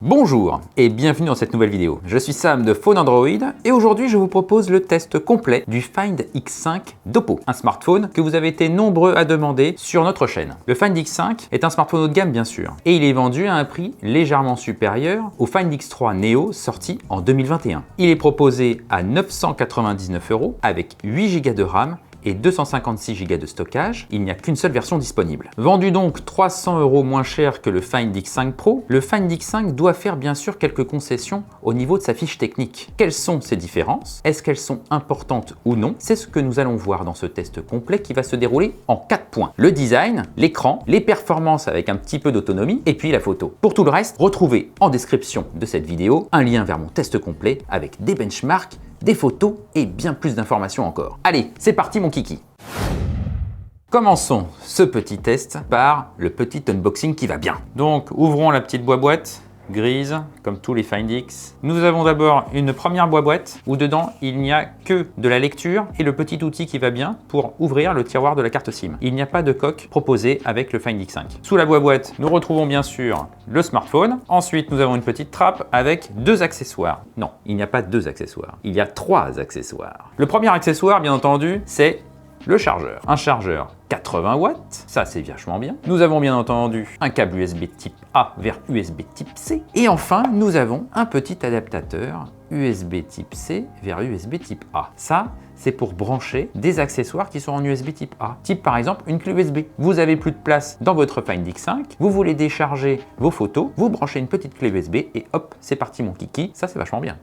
Bonjour et bienvenue dans cette nouvelle vidéo. Je suis Sam de Phone Android et aujourd'hui je vous propose le test complet du Find X5 d'Oppo, un smartphone que vous avez été nombreux à demander sur notre chaîne. Le Find X5 est un smartphone haut de gamme bien sûr et il est vendu à un prix légèrement supérieur au Find X3 Neo sorti en 2021. Il est proposé à 999 € avec 8 Go de RAM et 256 Go de stockage. Il n'y a qu'une seule version disponible. Vendu donc 300 € moins cher que le Find X5 Pro, le Find X5 doit faire bien sûr quelques concessions au niveau de sa fiche technique. Quelles sont ces différences? Est-ce qu'elles sont importantes ou non? C'est ce que nous allons voir dans ce test complet qui va se dérouler en 4 points. Le design, l'écran, les performances avec un petit peu d'autonomie et puis la photo. Pour tout le reste, retrouvez en description de cette vidéo un lien vers mon test complet avec des benchmarks, des photos et bien plus d'informations encore. Allez, c'est parti mon kiki. Commençons ce petit test par le petit unboxing qui va bien. Donc ouvrons la petite boîte grise comme tous les Find X. Nous avons d'abord une première boîte où dedans il n'y a que de la lecture et le petit outil qui va bien pour ouvrir le tiroir de la carte SIM. Il n'y a pas de coque proposée avec le Find X5. Sous la boîte, nous retrouvons bien sûr le smartphone. Ensuite, nous avons une petite trappe avec 2 accessoires. Non, il n'y a pas 2 accessoires. Il y a 3 accessoires. Le premier accessoire, bien entendu, c'est le chargeur. Un chargeur 80 watts, ça c'est vachement bien. Nous avons bien entendu un câble USB type A vers USB type C. Et enfin, nous avons un petit adaptateur USB type C vers USB type A. Ça, c'est pour brancher des accessoires qui sont en USB type A. Type par exemple une clé USB. Vous avez plus de place dans votre Find X5, vous voulez décharger vos photos, vous branchez une petite clé USB et hop, c'est parti mon kiki. Ça c'est vachement bien.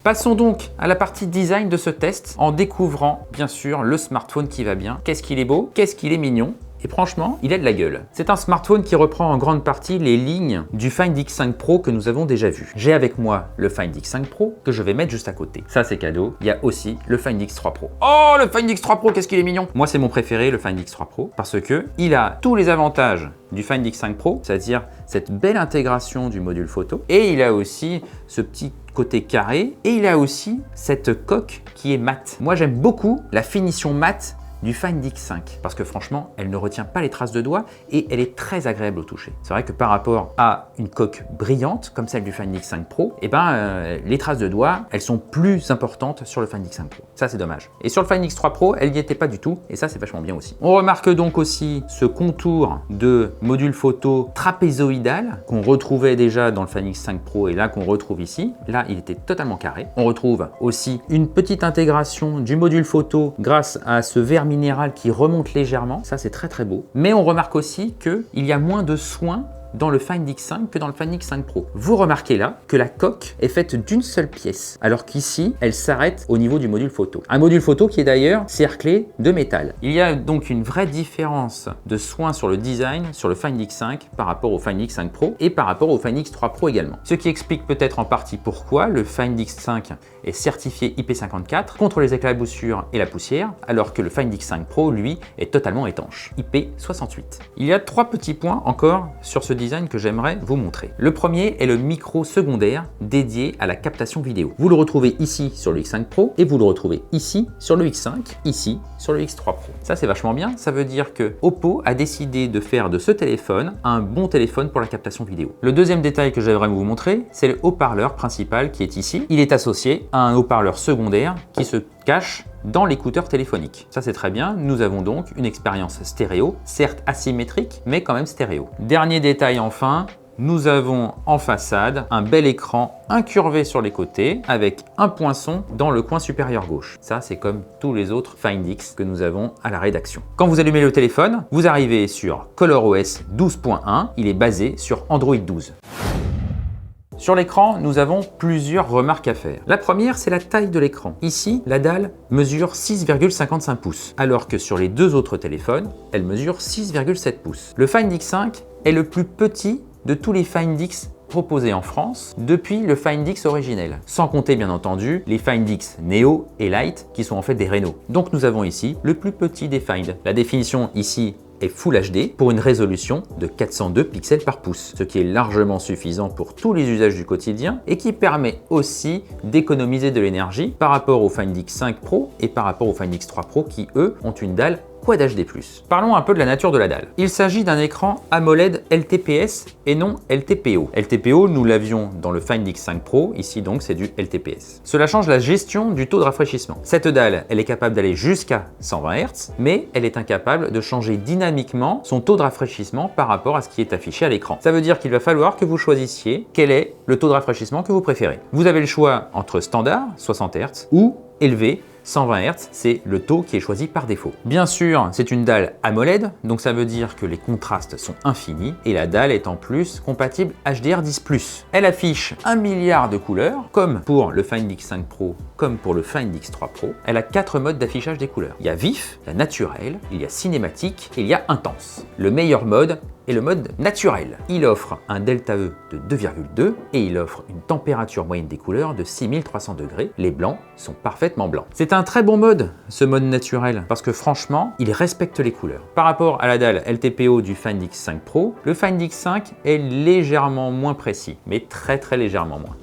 Passons donc à la partie design de ce test en découvrant bien sûr le smartphone qui va bien. Qu'est-ce qu'il est beau, qu'est-ce qu'il est mignon. Et franchement, il a de la gueule. C'est un smartphone qui reprend en grande partie les lignes du Find X5 Pro que nous avons déjà vu. J'ai avec moi le Find X5 Pro que je vais mettre juste à côté. Ça, c'est cadeau. Il y a aussi le Find X3 Pro. Oh, le Find X3 Pro, qu'est-ce qu'il est mignon! Moi, c'est mon préféré, le Find X3 Pro, parce que il a tous les avantages du Find X5 Pro, c'est-à-dire cette belle intégration du module photo. Et il a aussi ce petit côté carré. Et il a aussi cette coque qui est mate. Moi, j'aime beaucoup la finition mate du Find X5 parce que franchement elle ne retient pas les traces de doigts et elle est très agréable au toucher. C'est vrai que par rapport à une coque brillante comme celle du Find X5 Pro, les traces de doigts elles sont plus importantes sur le Find X5 Pro. Ça c'est dommage. Et sur le Find X3 Pro elle n'y était pas du tout et ça c'est vachement bien aussi. On remarque donc aussi ce contour de module photo trapézoïdal qu'on retrouvait déjà dans le Find X5 Pro et là qu'on retrouve ici. Là il était totalement carré. On retrouve aussi une petite intégration du module photo grâce à ce verre minéral qui remonte légèrement, ça c'est très beau. Mais on remarque aussi qu'il y a moins de soin dans le Find X5 que dans le Find X5 Pro. Vous remarquez là que la coque est faite d'une seule pièce, alors qu'ici, elle s'arrête au niveau du module photo. Un module photo qui est d'ailleurs cerclé de métal. Il y a donc une vraie différence de soin sur le design sur le Find X5 par rapport au Find X5 Pro et par rapport au Find X3 Pro également. Ce qui explique peut-être en partie pourquoi le Find X5 est certifié IP54 contre les éclaboussures et la poussière, alors que le Find X5 Pro, lui, est totalement étanche, IP68. Il y a 3 petits points encore sur ce design que j'aimerais vous montrer. Le premier est le micro secondaire dédié à la captation vidéo. Vous le retrouvez ici sur le X5 Pro et vous le retrouvez ici sur le X5, ici sur le X3 Pro. Ça c'est vachement bien, ça veut dire que Oppo a décidé de faire de ce téléphone un bon téléphone pour la captation vidéo. Le deuxième détail que j'aimerais vous montrer, c'est le haut-parleur principal qui est ici. Il est associé à un haut-parleur secondaire qui se cache dans l'écouteur téléphonique. Ça c'est très bien, nous avons donc une expérience stéréo, certes asymétrique, mais quand même stéréo. Dernier détail enfin, nous avons en façade un bel écran incurvé sur les côtés avec un poinçon dans le coin supérieur gauche. Ça c'est comme tous les autres Find X que nous avons à la rédaction. Quand vous allumez le téléphone, vous arrivez sur ColorOS 12.1, il est basé sur Android 12. Sur l'écran, nous avons plusieurs remarques à faire. La première, c'est la taille de l'écran. Ici, la dalle mesure 6,55 pouces, alors que sur les 2 autres téléphones, elle mesure 6,7 pouces. Le Find X5 est le plus petit de tous les Find X proposés en France depuis le Find X originel, sans compter bien entendu les Find X Neo et Lite qui sont en fait des Reno. Donc nous avons ici le plus petit des Find. La définition ici est Full HD pour une résolution de 402 pixels par pouce, ce qui est largement suffisant pour tous les usages du quotidien et qui permet aussi d'économiser de l'énergie par rapport au Find X5 Pro et par rapport au Find X3 Pro qui, eux, ont une dalle Quad HD+. Parlons un peu de la nature de la dalle. Il s'agit d'un écran AMOLED LTPS et non LTPO. LTPO, nous l'avions dans le Find X5 Pro, ici donc c'est du LTPS. Cela change la gestion du taux de rafraîchissement. Cette dalle, elle est capable d'aller jusqu'à 120 Hz, mais elle est incapable de changer dynamiquement son taux de rafraîchissement par rapport à ce qui est affiché à l'écran. Ça veut dire qu'il va falloir que vous choisissiez quel est le taux de rafraîchissement que vous préférez. Vous avez le choix entre standard, 60 Hz, ou élevé, 120 Hz, c'est le taux qui est choisi par défaut. Bien sûr, c'est une dalle AMOLED, donc ça veut dire que les contrastes sont infinis et la dalle est en plus compatible HDR10+. Elle affiche 1 milliard de couleurs, comme pour le Find X5 Pro, comme pour le Find X3 Pro. Elle a 4 modes d'affichage des couleurs. Il y a vif, il y a naturel, il y a cinématique et il y a intense. Le meilleur mode est le mode naturel. Il offre un delta E de 2,2 et il offre une température moyenne des couleurs de 6300 degrés. Les blancs sont parfaitement blancs. C'est un très bon mode, ce mode naturel, parce que franchement, il respecte les couleurs. Par rapport à la dalle LTPO du Find X5 Pro, le Find X5 est légèrement moins précis, mais très légèrement moins.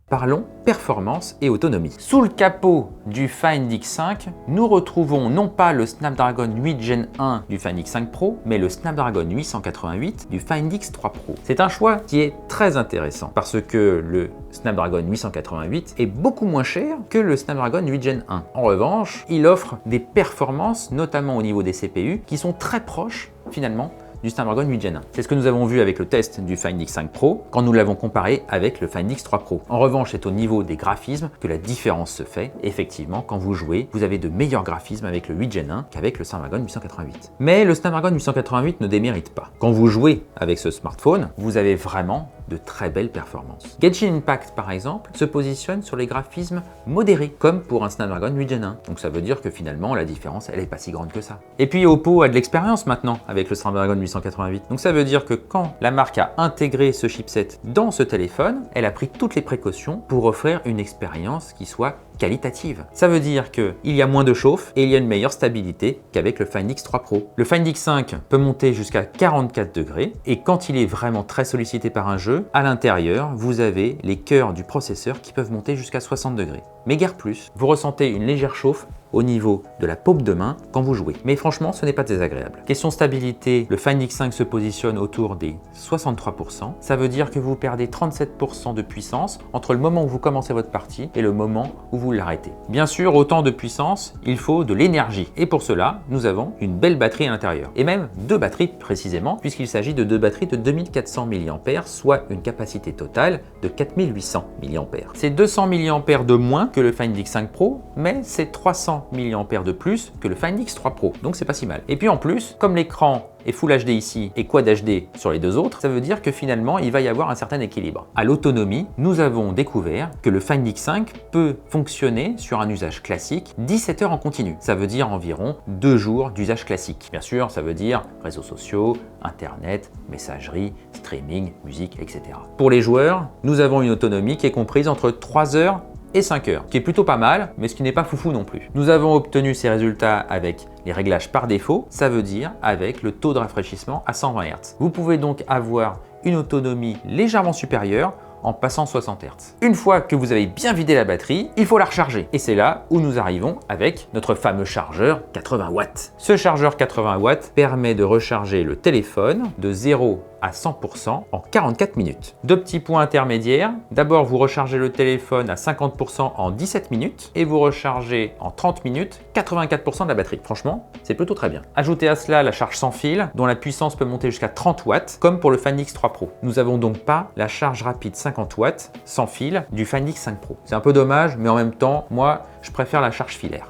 Parlons performance et autonomie. Sous le capot du Find X5, nous retrouvons non pas le Snapdragon 8 Gen 1 du Find X5 Pro, mais le Snapdragon 888 du Find X3 Pro. C'est un choix qui est très intéressant parce que le Snapdragon 888 est beaucoup moins cher que le Snapdragon 8 Gen 1. En revanche, il offre des performances, notamment au niveau des CPU, qui sont très proches finalement du Snapdragon 8 Gen 1. C'est ce que nous avons vu avec le test du Find X5 Pro quand nous l'avons comparé avec le Find X3 Pro. En revanche, c'est au niveau des graphismes que la différence se fait. Effectivement, quand vous jouez, vous avez de meilleurs graphismes avec le 8 Gen 1 qu'avec le Snapdragon 888. Mais le Snapdragon 888 ne démérite pas. Quand vous jouez avec ce smartphone, vous avez vraiment de très belles performances. Genshin Impact, par exemple, se positionne sur les graphismes modérés, comme pour un Snapdragon 8 Gen 1. Donc ça veut dire que finalement, la différence, elle n'est pas si grande que ça. Et puis Oppo a de l'expérience maintenant avec le Snapdragon 888. Donc ça veut dire que quand la marque a intégré ce chipset dans ce téléphone, elle a pris toutes les précautions pour offrir une expérience qui soit qualitative. Ça veut dire qu'il y a moins de chauffe et il y a une meilleure stabilité qu'avec le Find X3 Pro. Le Find X5 peut monter jusqu'à 44 degrés et quand il est vraiment très sollicité par un jeu, à l'intérieur, vous avez les cœurs du processeur qui peuvent monter jusqu'à 60 degrés. Mais guère plus, vous ressentez une légère chauffe au niveau de la paume de main quand vous jouez. Mais franchement, ce n'est pas désagréable. Question stabilité, le Find X5 se positionne autour des 63%. Ça veut dire que vous perdez 37% de puissance entre le moment où vous commencez votre partie et le moment où vous l'arrêtez. Bien sûr, autant de puissance, il faut de l'énergie. Et pour cela, nous avons une belle batterie à l'intérieur. Et même 2 batteries précisément, puisqu'il s'agit de 2 batteries de 2400 mAh, soit une capacité totale de 4800 mAh. C'est 200 mAh de moins que le Find X5 Pro, mais c'est 300 mAh de plus que le Find X3 Pro, donc c'est pas si mal. Et puis en plus, comme l'écran est Full HD ici et Quad HD sur les deux autres, ça veut dire que finalement il va y avoir un certain équilibre. À l'autonomie, nous avons découvert que le Find X5 peut fonctionner sur un usage classique 17 heures en continu. Ça veut dire environ 2 jours d'usage classique. Bien sûr, ça veut dire réseaux sociaux, internet, messagerie, streaming, musique, etc. Pour les joueurs, nous avons une autonomie qui est comprise entre 3 heures et 5 heures, qui est plutôt pas mal, mais ce qui n'est pas foufou non plus. Nous avons obtenu ces résultats avec les réglages par défaut, ça veut dire avec le taux de rafraîchissement à 120 Hz. Vous pouvez donc avoir une autonomie légèrement supérieure en passant 60 Hz. Une fois que vous avez bien vidé la batterie, il faut la recharger. Et c'est là où nous arrivons avec notre fameux chargeur 80 watts. Ce chargeur 80 watts permet de recharger le téléphone de 0 à 100% en 44 minutes. 2 petits points intermédiaires. D'abord, vous rechargez le téléphone à 50% en 17 minutes et vous rechargez en 30 minutes 84% de la batterie. Franchement, c'est plutôt très bien. Ajoutez à cela la charge sans fil dont la puissance peut monter jusqu'à 30 watts comme pour le Find X3 Pro. Nous n'avons donc pas la charge rapide 50 watts sans fil du Find X5 Pro. C'est un peu dommage, mais en même temps, moi, je préfère la charge filaire.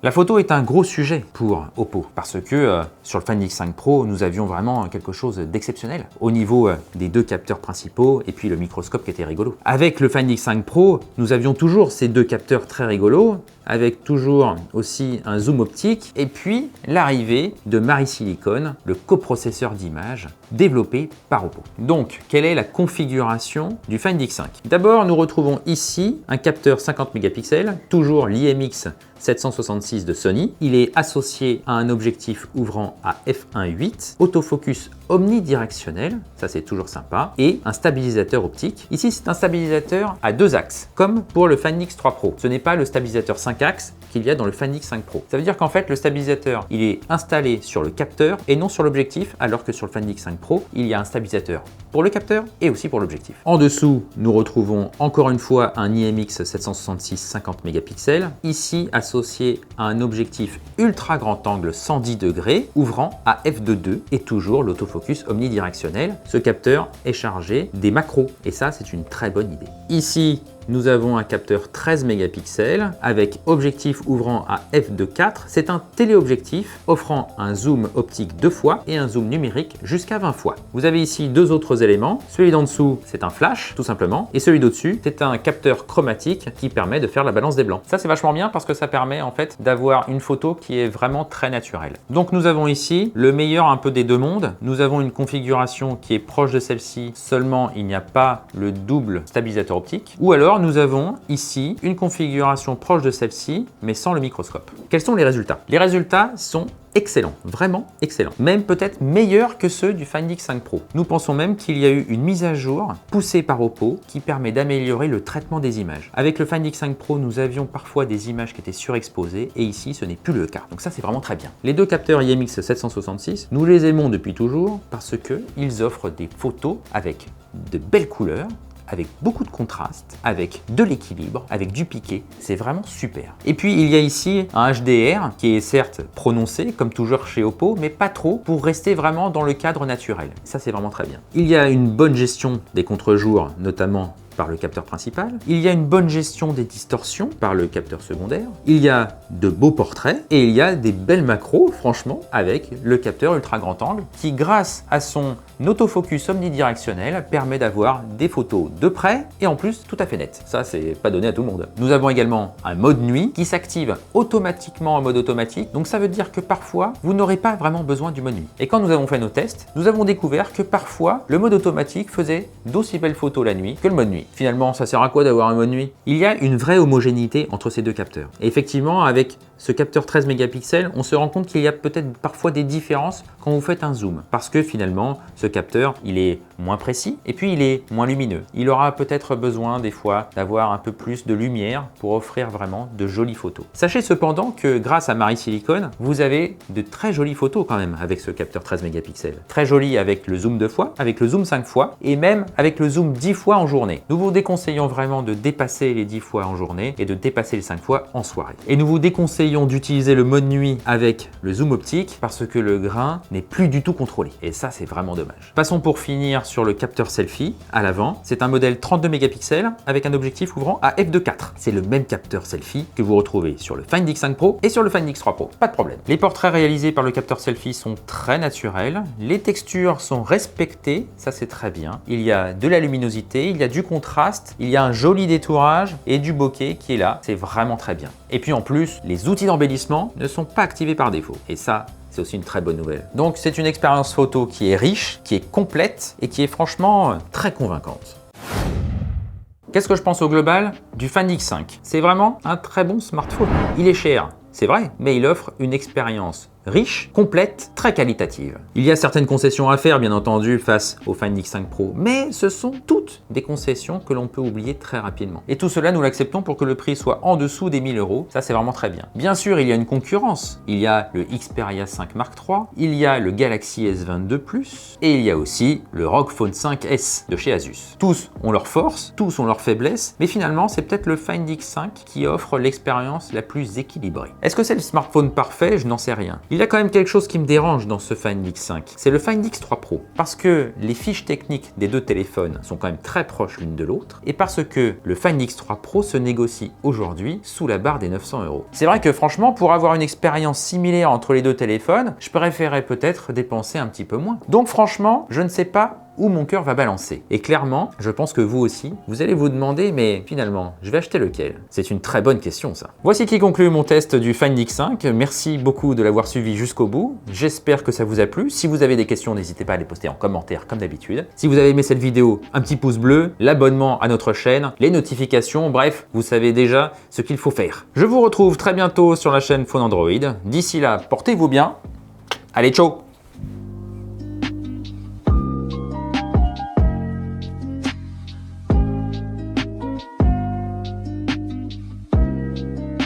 La photo est un gros sujet pour Oppo parce que sur le Find X5 Pro, nous avions vraiment quelque chose d'exceptionnel au niveau des 2 capteurs principaux et puis le microscope qui était rigolo. Avec le Find X5 Pro, nous avions toujours ces 2 capteurs très rigolos avec toujours aussi un zoom optique et puis l'arrivée de Marisilicon, le coprocesseur d'image développé par Oppo. Donc, quelle est la configuration du Find X5? D'abord, nous retrouvons ici un capteur 50 mégapixels, toujours l'IMX 766 de Sony. Il est associé à un objectif ouvrant à f1.8, autofocus omnidirectionnel, ça c'est toujours sympa, et un stabilisateur optique. Ici, c'est un stabilisateur à 2 axes, comme pour le Find X3 Pro. Ce n'est pas le stabilisateur 5 axes qu'il y a dans le Find X5 Pro. Ça veut dire qu'en fait, le stabilisateur, il est installé sur le capteur et non sur l'objectif, alors que sur le Find X5 Pro, il y a un stabilisateur pour le capteur et aussi pour l'objectif. En dessous, nous retrouvons encore une fois un IMX 766 50 mégapixels, ici associé à un objectif ultra grand angle 110 degrés, ouvrant à f2.2 et toujours l'autofocus omnidirectionnel. Ce capteur est chargé des macros et ça, c'est une très bonne idée. Ici, nous avons un capteur 13 mégapixels avec objectif ouvrant à f2.4. C'est un téléobjectif offrant un zoom optique 2 fois et un zoom numérique jusqu'à 20 fois. Vous avez ici 2 autres éléments. Celui d'en dessous, c'est un flash, tout simplement. Et celui d'au-dessus, c'est un capteur chromatique qui permet de faire la balance des blancs. Ça, c'est vachement bien parce que ça permet en fait d'avoir une photo qui est vraiment très naturelle. Donc, nous avons ici le meilleur un peu des deux mondes. Nous avons une configuration qui est proche de celle-ci, seulement il n'y a pas le double stabilisateur optique. Ou alors, nous avons ici une configuration proche de celle-ci, mais sans le microscope. Quels sont les résultats? Les résultats sont excellents, vraiment excellents, même peut-être meilleurs que ceux du Find X5 Pro. Nous pensons même qu'il y a eu une mise à jour poussée par Oppo qui permet d'améliorer le traitement des images. Avec le Find X5 Pro, nous avions parfois des images qui étaient surexposées et ici, ce n'est plus le cas. Donc ça, c'est vraiment très bien. Les deux capteurs IMX 766, nous les aimons depuis toujours parce qu'ils offrent des photos avec de belles couleurs, avec beaucoup de contraste, avec de l'équilibre, avec du piqué, c'est vraiment super. Et puis il y a ici un HDR qui est certes prononcé comme toujours chez Oppo, mais pas trop pour rester vraiment dans le cadre naturel. Ça c'est vraiment très bien. Il y a une bonne gestion des contre-jours, notamment par le capteur principal. Il y a une bonne gestion des distorsions par le capteur secondaire. Il y a de beaux portraits et il y a des belles macros, franchement, avec le capteur ultra grand angle qui, grâce à son autofocus omnidirectionnel, permet d'avoir des photos de près et en plus tout à fait nettes. Ça, c'est pas donné à tout le monde. Nous avons également un mode nuit qui s'active automatiquement en mode automatique. Donc ça veut dire que parfois, vous n'aurez pas vraiment besoin du mode nuit. Et quand nous avons fait nos tests, nous avons découvert que parfois, le mode automatique faisait d'aussi belles photos la nuit que le mode nuit. Finalement, ça sert à quoi d'avoir un mode nuit? Il y a une vraie homogénéité entre ces deux capteurs. Et effectivement, avec ce capteur 13 mégapixels, on se rend compte qu'il y a peut-être parfois des différences quand vous faites un zoom. Parce que finalement, ce capteur, il est moins précis et puis il est moins lumineux. Il aura peut-être besoin des fois d'avoir un peu plus de lumière pour offrir vraiment de jolies photos. Sachez cependant que grâce à Marisilicon, vous avez de très jolies photos quand même avec ce capteur 13 mégapixels. Très jolies avec le zoom 2 fois, avec le zoom 5 fois et même avec le zoom 10 fois en journée. Nous vous déconseillons vraiment de dépasser les 10 fois en journée et de dépasser les 5 fois en soirée. Et nous vous déconseillons d'utiliser le mode nuit avec le zoom optique parce que le grain n'est plus du tout contrôlé. Et ça, c'est vraiment dommage. Passons pour finir sur le capteur selfie à l'avant. C'est un modèle 32 mégapixels avec un objectif ouvrant à f2.4. C'est le même capteur selfie que vous retrouvez sur le Find X5 Pro et sur le Find X3 Pro. Pas de problème. Les portraits réalisés par le capteur selfie sont très naturels. Les textures sont respectées. Ça, c'est très bien. Il y a de la luminosité, il y a du contraste, il y a un joli détourage et du bokeh qui est là. C'est vraiment très bien. Et puis en plus, les outils d'embellissement ne sont pas activés par défaut. Et ça, c'est aussi une très bonne nouvelle. Donc c'est une expérience photo qui est riche, qui est complète et qui est franchement très convaincante. Qu'est-ce que je pense au global du Find X5? C'est vraiment un très bon smartphone. Il est cher, c'est vrai, mais il offre une expérience riche, complète, très qualitative. Il y a certaines concessions à faire, bien entendu, face au Find X5 Pro, mais ce sont toutes des concessions que l'on peut oublier très rapidement. Et tout cela, nous l'acceptons pour que le prix soit en dessous des 1000 €. Ça, c'est vraiment très bien. Bien sûr, il y a une concurrence. Il y a le Xperia 5 Mark III, il y a le Galaxy S22 Plus, et il y a aussi le ROG Phone 5S de chez Asus. Tous ont leurs forces, tous ont leurs faiblesses, mais finalement, c'est peut-être le Find X5 qui offre l'expérience la plus équilibrée. Est-ce que c'est le smartphone parfait? Je n'en sais rien. Il y a quand même quelque chose qui me dérange dans ce Find X5, c'est le Find X3 Pro. Parce que les fiches techniques des deux téléphones sont quand même très proches l'une de l'autre et parce que le Find X3 Pro se négocie aujourd'hui sous la barre des 900 €. C'est vrai que franchement, pour avoir une expérience similaire entre les deux téléphones, je préférerais peut-être dépenser un petit peu moins. Donc franchement, je ne sais pas où mon cœur va balancer. Et clairement, je pense que vous aussi, vous allez vous demander, mais finalement, je vais acheter lequel? C'est une très bonne question, ça. Voici qui conclut mon test du Find X5. Merci beaucoup de l'avoir suivi jusqu'au bout. J'espère que ça vous a plu. Si vous avez des questions, n'hésitez pas à les poster en commentaire comme d'habitude. Si vous avez aimé cette vidéo, un petit pouce bleu, l'abonnement à notre chaîne, les notifications, bref, vous savez déjà ce qu'il faut faire. Je vous retrouve très bientôt sur la chaîne Phone Android. D'ici là, portez-vous bien. Allez, ciao!